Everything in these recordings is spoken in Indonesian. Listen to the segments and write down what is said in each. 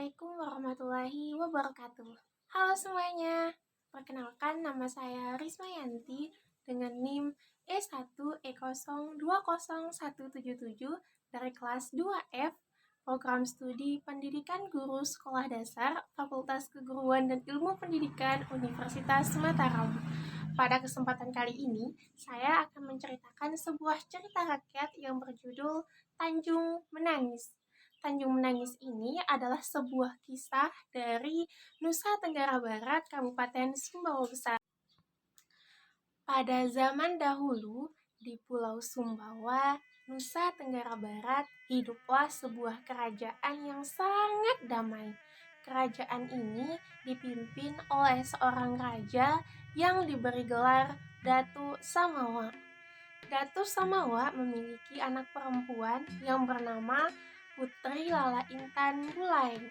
Assalamualaikum warahmatullahi wabarakatuh. Halo semuanya, perkenalkan nama saya Risma Yanti dengan NIM E1E0200177 dari kelas 2F Program Studi Pendidikan Guru Sekolah Dasar Fakultas Keguruan dan Ilmu Pendidikan Universitas Mataram. Pada kesempatan kali ini, saya akan menceritakan sebuah cerita rakyat yang berjudul Tanjung Menangis. Tanjung Menangis ini adalah sebuah kisah dari Nusa Tenggara Barat, Kabupaten Sumbawa Besar. Pada zaman dahulu, di Pulau Sumbawa, Nusa Tenggara Barat, hiduplah sebuah kerajaan yang sangat damai. Kerajaan ini dipimpin oleh seorang raja yang diberi gelar Datu Samawa. Datu Samawa memiliki anak perempuan yang bernama Putri Lala Intan Bulaheng.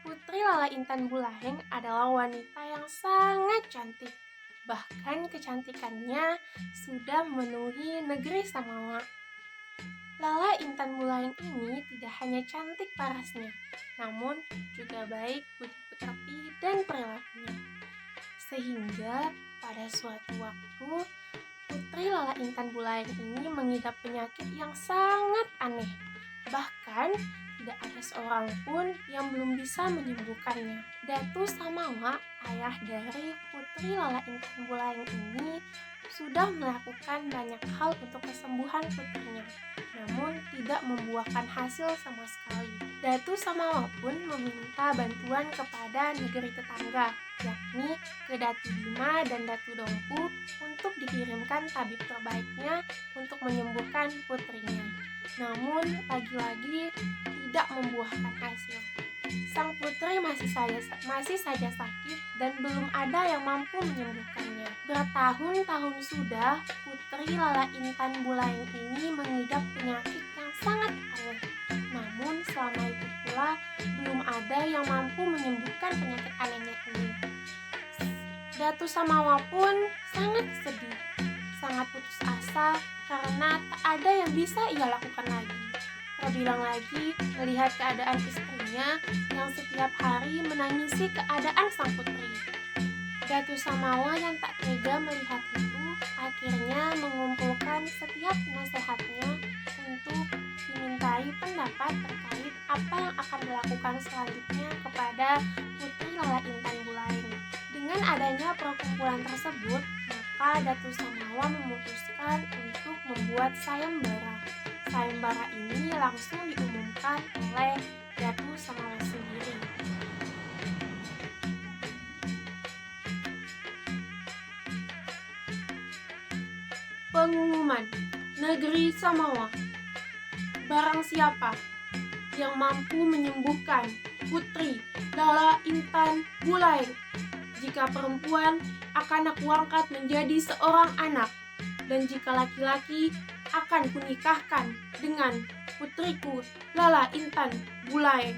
Putri Lala Intan Bulaheng adalah wanita yang sangat cantik. Bahkan kecantikannya sudah memenuhi negeri Samawa. Lala Intan Bulaheng ini tidak hanya cantik parasnya, namun juga baik budi pekerti dan perilakunya. Sehingga pada suatu waktu, Putri Lala Intan Bulaheng ini mengidap penyakit yang sangat aneh. Bahkan, tidak ada seorang pun yang belum bisa menyembuhkannya. Datu Samawa, ayah dari Putri Lala Intan Bulaheng ini, sudah melakukan banyak hal untuk kesembuhan putrinya, namun tidak membuahkan hasil sama sekali. Datu Samawa pun meminta bantuan kepada negeri tetangga, yakni ke Datu Bima dan Datu Dompu untuk dikirimkan tabib terbaiknya untuk menyembuhkan putrinya. Namun, lagi-lagi tidak membuahkan hasil. Sang putri masih saja sakit dan belum ada yang mampu menyembuhkannya. Bertahun-tahun sudah, Putri Lala Intan Bulaheng ini mengidap penyakit yang sangat aneh. Namun, selama itu pula, belum ada yang mampu menyembuhkan penyakit anehnya ini. Datu Samawa pun sangat sedih, sangat putus asa karena tak ada yang bisa ia lakukan lagi. Terbilang lagi melihat keadaan istrinya yang setiap hari menangisi keadaan sang putri. Datu Samawa yang tak tega melihat itu akhirnya mengumpulkan setiap nasihatnya untuk dimintai pendapat terkait apa yang akan dilakukan selanjutnya kepada Putri Lala Intan Bulaheng. Dengan adanya perkumpulan tersebut, maka Datu Samawa memutuskan untuk membuat sayembara. Sayembara ini langsung diumumkan oleh Datu Samawa sendiri. Pengumuman Negeri Samawa. Barang siapa yang mampu menyembuhkan Putri Lala Intan Bulaheng, jika perempuan akan aku angkat menjadi seorang anak, dan jika laki-laki akan kunikahkan dengan putriku Lala Intan Bulaheng.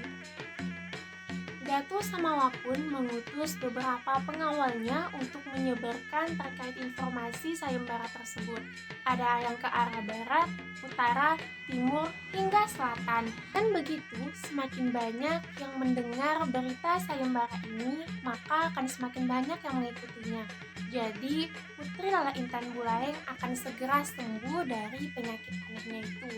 Datu Samawa pun mengutus beberapa pengawalnya untuk menyebarkan terkait informasi sayembara tersebut. Ada yang ke arah barat, utara, timur, hingga selatan. Dan begitu, semakin banyak yang mendengar berita sayembara ini, maka akan semakin banyak yang mengikutinya. Jadi, Putri Lala Intan Bulaheng akan segera sembuh dari penyakit anehnya itu.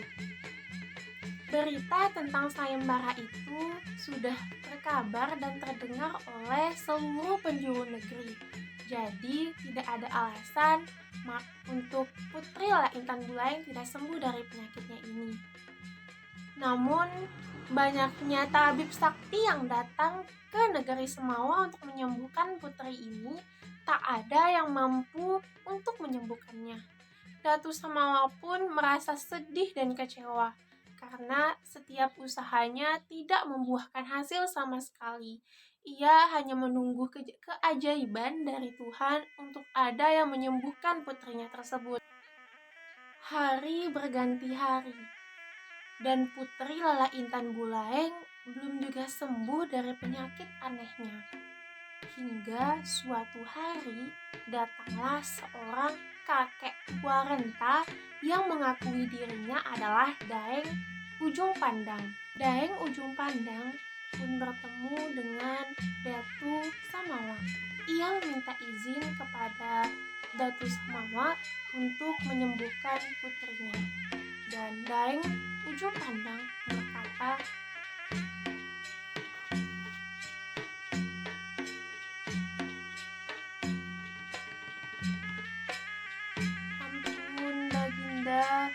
Berita tentang sayembara itu sudah terkabar dan terdengar oleh seluruh penjuru negeri. Jadi, tidak ada alasan untuk Putri Lala Intan Bulaheng tidak sembuh dari penyakitnya ini. Namun, banyaknya tabib sakti yang datang ke negeri Samawa untuk menyembuhkan putri ini, tak ada yang mampu untuk menyembuhkannya. Datu Samawa pun merasa sedih dan kecewa karena setiap usahanya tidak membuahkan hasil sama sekali. Ia hanya menunggu keajaiban dari Tuhan untuk ada yang menyembuhkan putrinya tersebut. Hari berganti hari, dan Putri Lala Intan Bulaheng belum juga sembuh dari penyakit anehnya. Hingga suatu hari datanglah seorang kakek tua renta yang mengakui dirinya adalah Daeng Ujung Pandang. Daeng Ujung Pandang pun bertemu dengan Datu Samawa. Ia meminta izin kepada Datu Samawa untuk menyembuhkan putrinya. Dan Daeng Ujung Pandang berkata, "Ampun Baginda,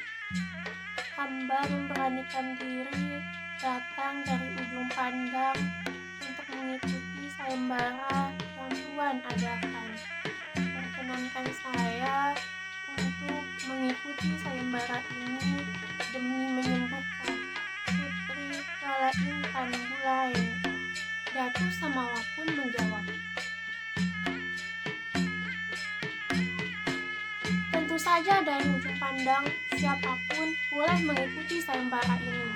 hamba memberanikan diri datang dari Ujung Pandang untuk mengikuti sayembara yang Tuan adakan. Perkenankan saya untuk mengikuti sayembara ini demi menyembuhkan Putri Lala Intan Bulaeng." Datu Samawa pun menjawab, "Tentu saja dari Ujung Pandang, siapapun boleh mengikuti sayembara ini."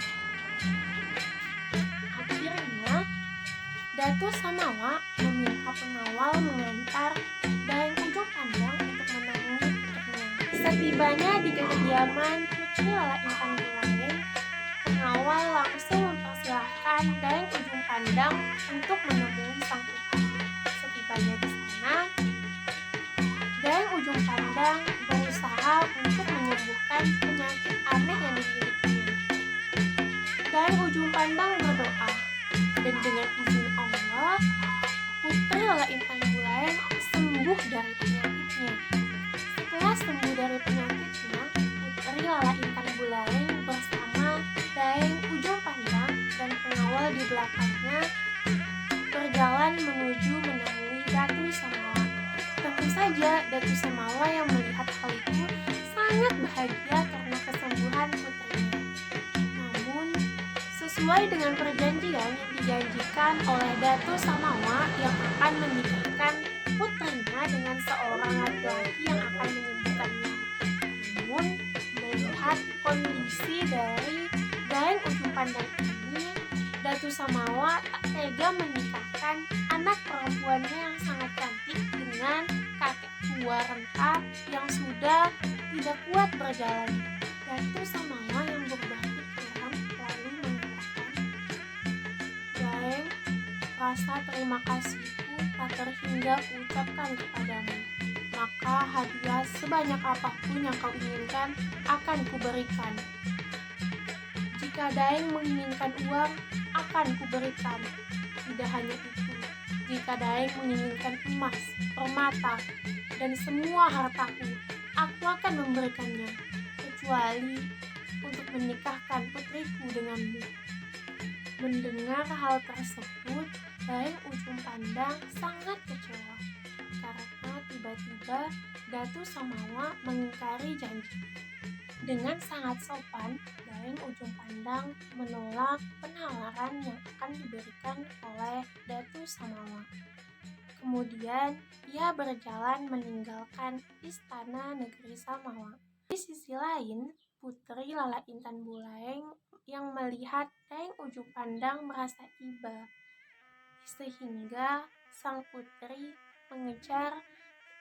Akhirnya, Datu Samawa meminta pengawal mengantar Daeng Ujung Pandang untuk menemui putrinya. Setibanya di kediaman Putri Lala Intan Bulaeng, pengawal langsung mempersilahkan Daeng Ujung Pandang untuk menemui sang putri. Setibanya di sana, Daeng Ujung Pandang berusaha untuk menyembuhkan penyakit aneh yang dimilikinya. Daeng Ujung Pandang berdoa, dan dengan izin Allah, Putri Lala Intan Bulaeng sembuh dari penyakitnya. Setelah sembuh dari penyakitnya, Putri Lala Intan Bulaeng bersama Daeng Ujung Pandang dan pengawal di belakangnya berjalan menuju menemui Datu Samawa. Tentu saja Datu Samawa yang melihat hal itu sangat bahagia karena kesembuhan putrinya. Namun, sesuai dengan perjanjian yang dijanjikan oleh Datu Samawa yang akan menikahkan putrinya dengan seorang laki-laki yang akan menyembuhkannya. Namun, melihat kondisi dari Daeng Ujung Pandang ini, Datu Samawa tak tega menikahkan anak perempuannya yang sangat cantik dengan kakek tua renta yang sudah tidak kuat berjalan. Datu Samawa yang berubah pikiran lalu mengatakan, "Daeng, rasa terima kasihku tak terhingga kuucapkan kepadamu. Maka hadiah sebanyak apapun yang kau inginkan akan kuberikan. Jika Daeng menginginkan uang, akan kuberikan. Tidak hanya itu, jika Daeng menginginkan emas, permata, dan semua hartaku, aku akan memberikannya, kecuali untuk menikahkan putriku denganmu." Mendengar hal tersebut, Daeng Ujung Pandang sangat kecewa karena tiba-tiba Datu Samawa mengingkari janji. Dengan sangat sopan, Daeng Ujung Pandang menolak penawaran yang akan diberikan oleh Datu Samawa. Kemudian, ia berjalan meninggalkan istana negeri Samawa. Di sisi lain, Putri Lala Intan Bulaeng yang melihat Daeng Ujung Pandang merasa iba, sehingga sang putri mengejar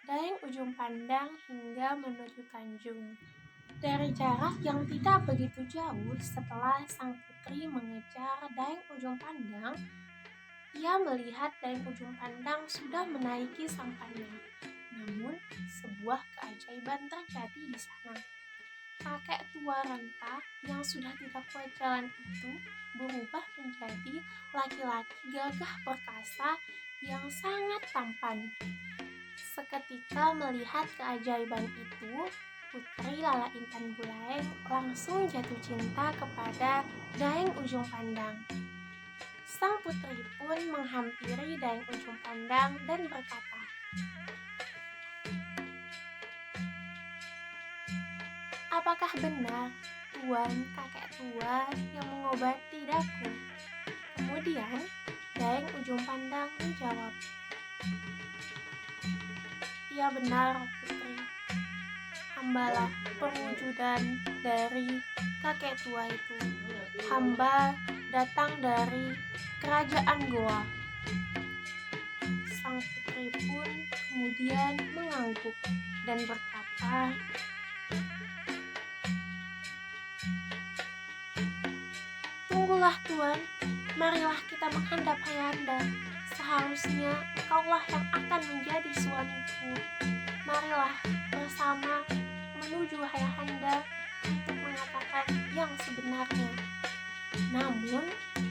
Daeng Ujung Pandang hingga menuju Tanjung. Dari jarak yang tidak begitu jauh, setelah sang putri mengejar Daeng Ujung Pandang, ia melihat Daeng Ujung Pandang sudah menaiki sampannya. Namun, sebuah keajaiban terjadi di sana. Kakek tua renta yang sudah tidak kuat jalan itu berubah menjadi laki-laki gagah perkasa yang sangat tampan. Seketika melihat keajaiban itu, Putri Lala Intan Bulaeng langsung jatuh cinta kepada Daeng Ujung Pandang. Sang putri pun menghampiri Daeng Ujung Pandang dan berkata, "Apakah benar Tuan kakek tua yang mengobati daku?" Kemudian Daeng Ujung Pandang menjawab, "Iya benar, Putri. Hambalah perwujudan dari kakek tua itu. Hamba datang dari kerajaan Goa." Sang putri pun kemudian mengangguk dan berkata, "Tunggulah Tuan, Marilah kita menghadap Ayahanda. Seharusnya Engkaulah yang akan menjadi suamiku. Marilah bersama menuju Ayahanda untuk mengatakan yang sebenarnya. Namun,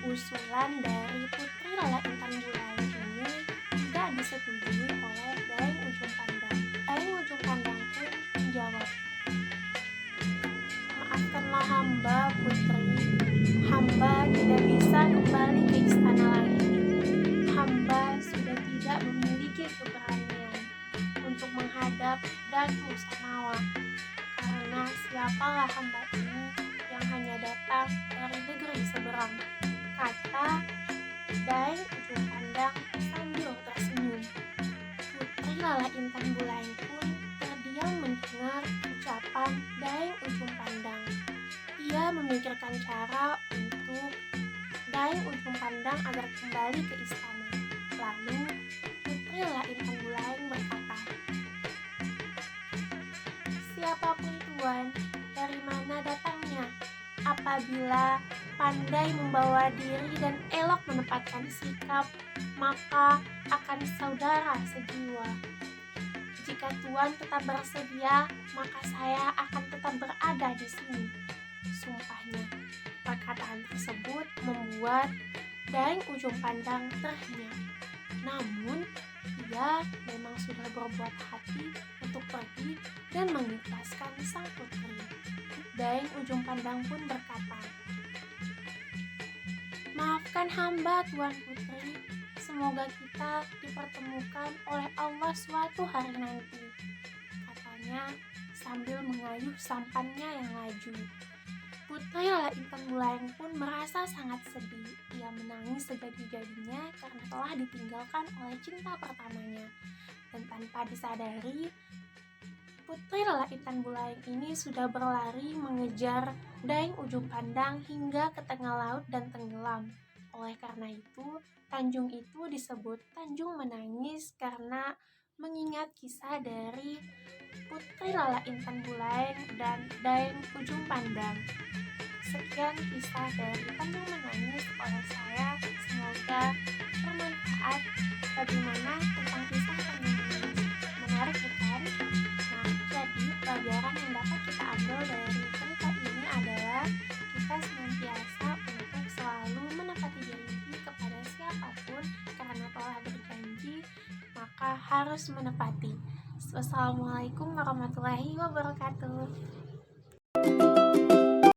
usulan dari Putri Lala Intan Bulaing ini tidak disetujui oleh Daeng Ujung Pandang. Daeng Ujung Pandang pun menjawab, "Maafkanlah hamba, Putri. Hamba tidak bisa kembali ke istana lagi. Hamba sudah tidak memiliki keberanian untuk menghadap Datu Samawa. Karena siapalah hamba ini yang hanya datang dari negeri seberang," kata Daeng Ujung Pandang sambil tersenyum. Putri Lala Intan Bulaing pun terdiam mendengar ucapan Daeng Ujung Pandang. Ia memikirkan cara untuk Daeng Ujung Pandang agar kembali ke istana. Lalu Putri Lala Intan Bulaing berkata, "Siapapun tuan, dari mana datangnya? Apabila pandai membawa diri dan elok menempatkan sikap, maka akan saudara sejiwa. Jika tuan tetap bersedia, maka saya akan tetap berada di sini," sumpahnya. Perkataan tersebut membuat Daeng Ujung Pandang terhenyak. Namun, ia memang sudah berbuat hati untuk pergi dan mengikhlaskan sang putri. Daeng Ujung Pandang pun berkata, "Maafkan hamba, Tuan Putri. Semoga kita dipertemukan oleh Allah suatu hari nanti," katanya sambil mengayuh sampannya yang laju. Putri Lala Intan Bulaing pun merasa sangat sedih. Ia menangis sejadi-jadinya karena telah ditinggalkan oleh cinta pertamanya. Dan tanpa disadari, Putri Lala Intan Bulaing ini sudah berlari mengejar Daeng Ujung Pandang hingga ke tengah laut dan tenggelam. Oleh karena itu, Tanjung itu disebut Tanjung Menangis karena mengingat kisah dari Putri Lala Intan Bulaing dan Daeng Ujung Pandang. Sekian kisah dari Tanjung Menangis oleh saya. Semoga bermanfaat. Bagaimana tentang kisah Tanjung Menangis? Menarik bukan? Nah, jadi pelajaran yang dapat kita ambil dari cerita ini adalah kita senantiasa untuk selalu menepati janji kepada siapapun, karena telah berjanji maka harus menepati. Wassalamualaikum warahmatullahi wabarakatuh.